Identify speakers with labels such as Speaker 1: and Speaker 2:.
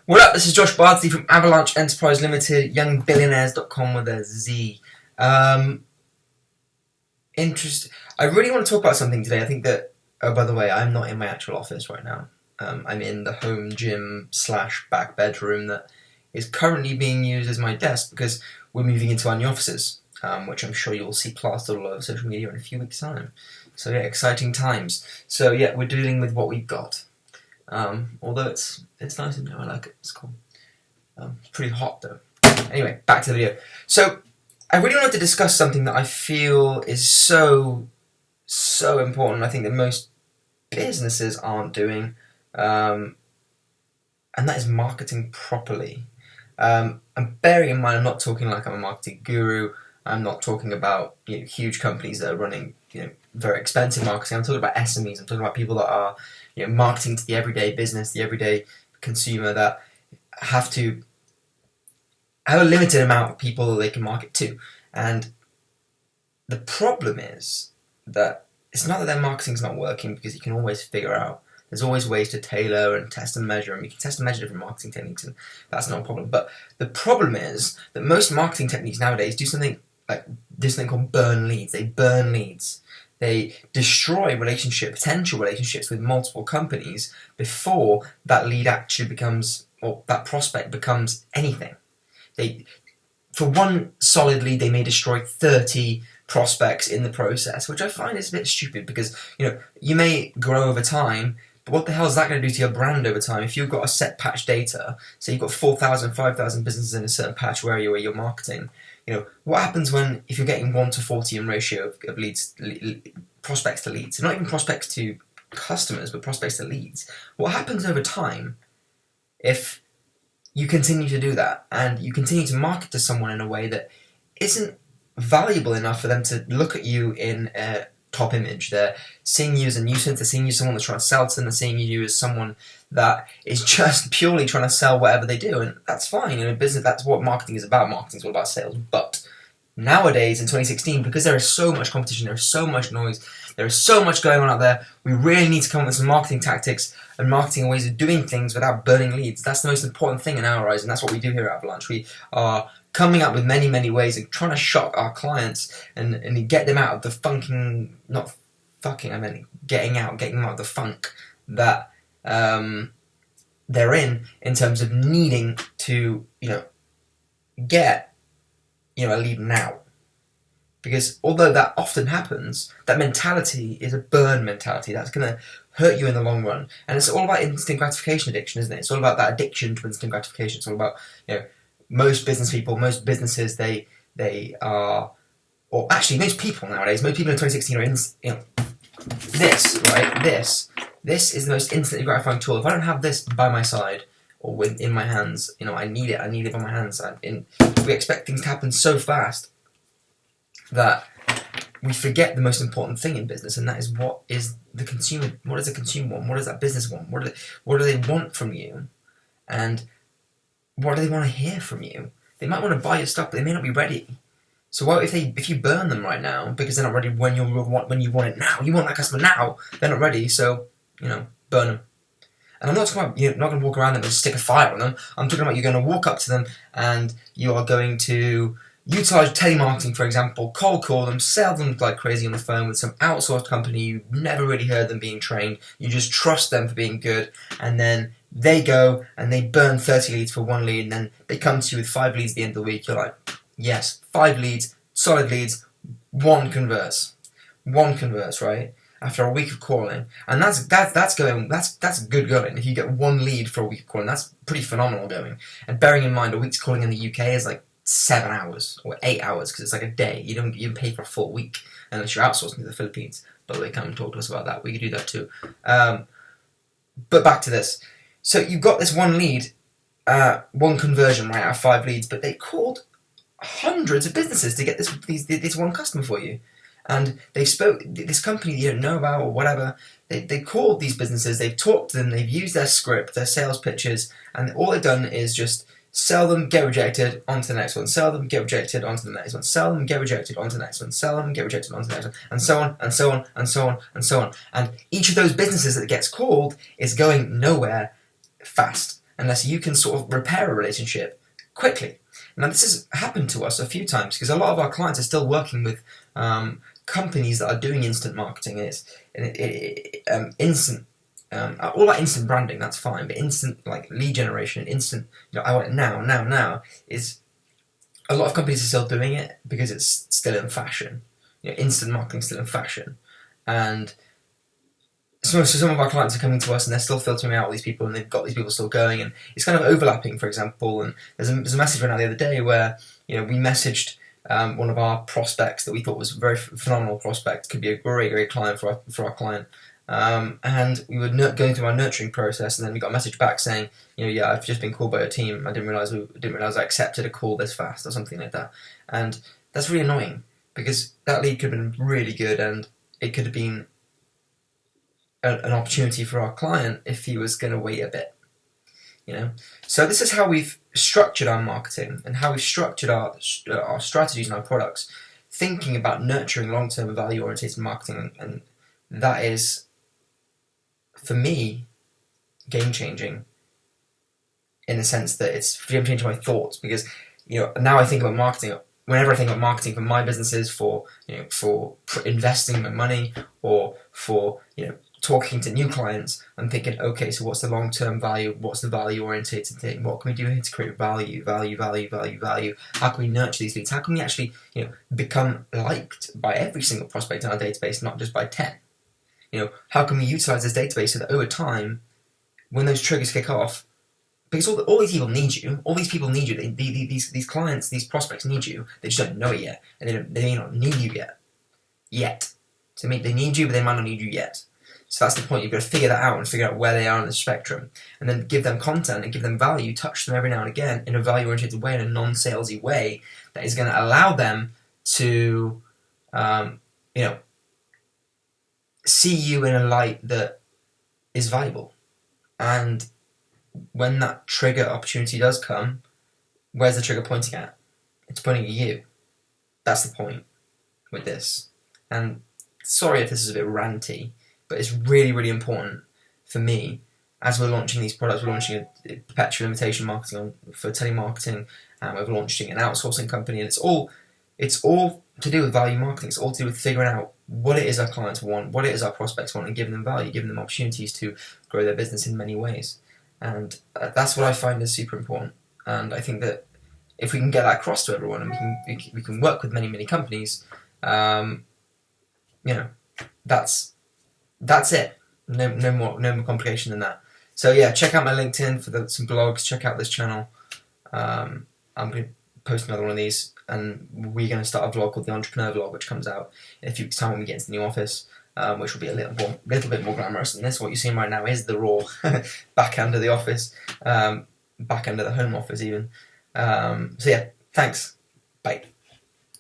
Speaker 1: What up? This is Josh Bardsley from Avalanche Enterprise Limited, youngbillionaires.com with a Z. I really want to talk about something today. I think that, oh, by the way, I'm not in my actual office right now. I'm in the home gym / back bedroom that is currently being used as my desk because we're moving into our new offices, which I'm sure you'll see plastered all over social media in a few weeks' time. So yeah, exciting times. So yeah, we're dealing with what we've got. Although it's nice in here, I like it, it's cool. It's pretty hot though. Anyway, back to the video. So, I really wanted to discuss something that I feel is so important. I think that most businesses aren't doing, and that is marketing properly. And bearing in mind, I'm not talking like I'm a marketing guru. I'm not talking about huge companies that are running very expensive marketing. I'm talking about SMEs. I'm talking about people that are marketing to the everyday business, the everyday consumer, that have to have a limited amount of people that they can market to. And the problem is that it's not that their marketing's not working, because you can always figure out. There's always ways to tailor and test and measure, and we can test and measure different marketing techniques, and that's not a problem. But the problem is that most marketing techniques nowadays do something called burn leads. They burn leads. They destroy potential relationships with multiple companies before that lead actually becomes, or that prospect becomes anything. For one solid lead, they may destroy 30 prospects in the process, which I find is a bit stupid, because you may grow over time, but what the hell is that going to do to your brand over time? If you've got a set patch data, so you've got 4,000, 5,000 businesses in a certain patch area where you're marketing, what happens if you're getting 1 to 40 in ratio of leads, prospects to leads? So not even prospects to customers, but prospects to leads. What happens over time if you continue to do that, and you continue to market to someone in a way that isn't valuable enough for them to look at you in a top image? They're seeing you as a nuisance, they're seeing you as someone that's trying to sell to them, they're seeing you as someone that is just purely trying to sell whatever they do, and that's fine. In a business, that's what marketing is about. Marketing is all about sales. But nowadays, in 2016, because there is so much competition, there is so much noise, there is so much going on out there, we really need to come up with some marketing tactics and marketing ways of doing things without burning leads. That's the most important thing in our eyes, and that's what we do here at Avalanche. We are coming up with many, many ways and trying to shock our clients and get them out of the getting them out of the funk that they're in terms of needing to get a lead now. Because although that often happens, that mentality is a burn mentality. That's going to hurt you in the long run. And it's all about instant gratification addiction, isn't it? It's all about that addiction to instant gratification. It's all about, most business people, most businesses, they are, or actually most people nowadays, most people in 2016 are this, right? This is the most instantly gratifying tool. If I don't have this by my side or in my hands, I need it. I need it by my hands. We expect things to happen so fast that we forget the most important thing in business, and that is what is the consumer want? What does that business want? What do they want from you? And what do they want to hear from you? They might want to buy your stuff, but they may not be ready. So what if you burn them right now because they're not ready when you want it now? You want that customer now. They're not ready, so burn them. And I'm not talking about you're not going to walk around them and stick a fire on them. I'm talking about you're going to walk up to them and you are going to utilize telemarketing, for example, cold call them, sell them like crazy on the phone with some outsourced company. You've never really heard them being trained. You just trust them for being good, and then they go and they burn 30 leads for one lead, and then they come to you with 5 leads at the end of the week. You're like, yes, 5 leads, solid leads, one converts, right? After a week of calling, and that's good going. If you get 1 lead for a week of calling, that's pretty phenomenal going. And bearing in mind, a week's calling in the UK is like 7 hours or 8 hours, because it's like a day. You don't pay for a full week unless you're outsourcing to the Philippines. But they come and talk to us about that. We could do that too. But back to this. So you've got this 1 lead, 1 conversion right out of 5 leads, but they called hundreds of businesses to get this 1 customer for you. And this company you don't know about or whatever, they called these businesses, they've talked to them, they've used their script, their sales pitches, and all they've done is just sell them, get rejected, on to the next one, sell them, get rejected, on to the next one, sell them, get rejected, on to the next one, sell them, get rejected, on to the next one, and so on, and so on, and so on, and so on. And each of those businesses that gets called is going nowhere fast. unless you can sort of repair a relationship quickly. Now, this has happened to us a few times because a lot of our clients are still working with companies that are doing instant marketing. Instant, all that instant branding, that's fine, but instant like lead generation, instant, I want it now, is a lot of companies are still doing it because it's still in fashion. Instant marketing is still in fashion, and so some of our clients are coming to us and they're still filtering out all these people, and they've got these people still going, and it's kind of overlapping, for example. And there's a message went out the other day where we messaged one of our prospects that we thought was a very phenomenal prospect, could be a great client for our client, and we were going through our nurturing process, and then we got a message back saying, yeah, I've just been called by your team. I didn't realize I accepted a call this fast, or something like that. And that's really annoying because that lead could have been really good, and it could have been an opportunity for our client if he was going to wait a bit, So this is how we've structured our marketing and how we've structured our strategies and our products, thinking about nurturing long-term value-oriented marketing, and that is, for me, game-changing in the sense that it's game-changing my thoughts, because now I think about marketing. Whenever I think about marketing for my businesses, for investing my money, or for talking to new clients, I'm thinking, okay, so what's the long-term value? What's the value-oriented thing? What can we do here to create value? How can we nurture these leads? How can we actually, become liked by every single prospect in our database, not just by 10? How can we utilize this database so that over time, when those triggers kick off, because all these people need you. All these people need you. These clients, these prospects need you. They just don't know it yet, and they may not need you yet. So they need you, but they might not need you yet. So that's the point. You've got to figure that out and figure out where they are on the spectrum, and then give them content and give them value. Touch them every now and again in a value-oriented way, in a non-salesy way that is going to allow them to, see you in a light that is valuable. And when that trigger opportunity does come, where's the trigger pointing at? It's pointing at you. That's the point with this. And sorry if this is a bit ranty, but it's really, really important for me as we're launching these products. We're launching a perpetual invitation marketing for telemarketing, and we're launching an outsourcing company, and it's all to do with value marketing. It's all to do with figuring out what it is our clients want, what it is our prospects want, and giving them value, giving them opportunities to grow their business in many ways. And that's what I find is super important. And I think that if we can get that across to everyone, and we can work with many companies, that's it. No more complication than that. So yeah, check out my LinkedIn for some blogs. Check out this channel. I'm going to post another one of these, and we're going to start a vlog called the Entrepreneur Vlog, which comes out in a few weeks' time when we get into the new office. Which will be a little bit more glamorous than this. What you're seeing right now is the raw back end of the office, back end of the home office even. So yeah, thanks. Bye.